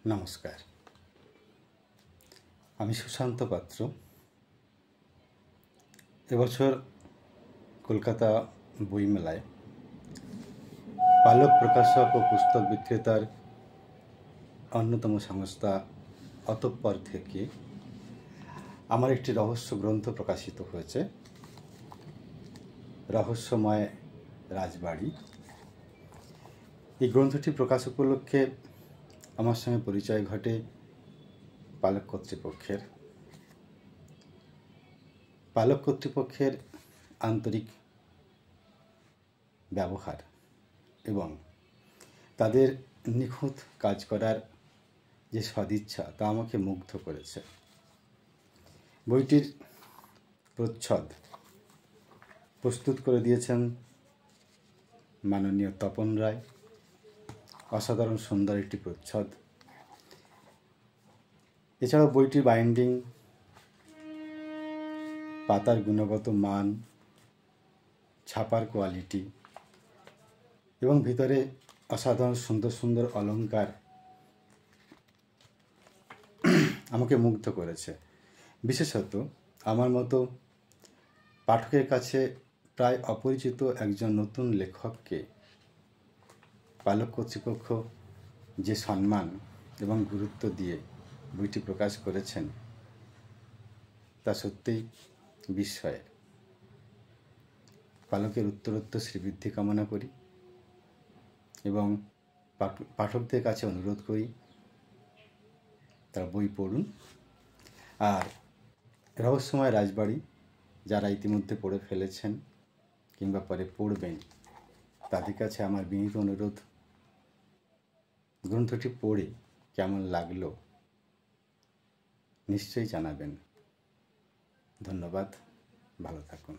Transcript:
নমস্কার, আমি সুশান্ত পাত্র। এবছর কলকাতা বইমেলায় পালক প্রকাশক ও পুস্তক বিক্রেতার অন্যতম সংস্থা অতঃপর থেকে আমার একটি রহস্য গ্রন্থ প্রকাশিত হয়েছে, রহস্যময় রাজবাড়ি। এই গ্রন্থটি প্রকাশ উপলক্ষে আমার সঙ্গে পরিচয় ঘটে পালক কর্তৃপক্ষের। পালক কর্তৃপক্ষের আন্তরিক ব্যবহার এবং তাদের নিখুঁত কাজ করার যে সদিচ্ছা তা আমাকে মুগ্ধ করেছে। বইটির প্রচ্ছদ প্রস্তুত করে দিয়েছেন মাননীয় তপন রায়। অসাধারণ সুন্দর একটি প্রচ্ছদ। এছাড়াও বইটির বাইন্ডিং, পাতার গুণগত মান, ছাপার কোয়ালিটি এবং ভিতরে অসাধারণ সুন্দর সুন্দর অলংকার আমাকে মুগ্ধ করেছে। বিশেষত আমার মতো পাঠকের কাছে প্রায় অপরিচিত একজন নতুন লেখককে পালক কর্তৃপক্ষ যে সম্মান এবং গুরুত্ব দিয়ে বইটি প্রকাশ করেছেন তা সত্যিই বিস্ময়ের। পালকের উত্তরোত্তর শ্রীবৃদ্ধি কামনা করি এবং পাঠকদের কাছে অনুরোধ করি তারা বই পড়ুন। আর রহস্যময় রাজবাড়ি যারা ইতিমধ্যে পড়ে ফেলেছেন কিংবা পরে পড়বেন তাদের কাছে আমার বিনীত অনুরোধ, গ্রন্থটি পড়ে কেমন লাগলো নিশ্চয়ই জানাবেন। ধন্যবাদ, ভালো থাকুন।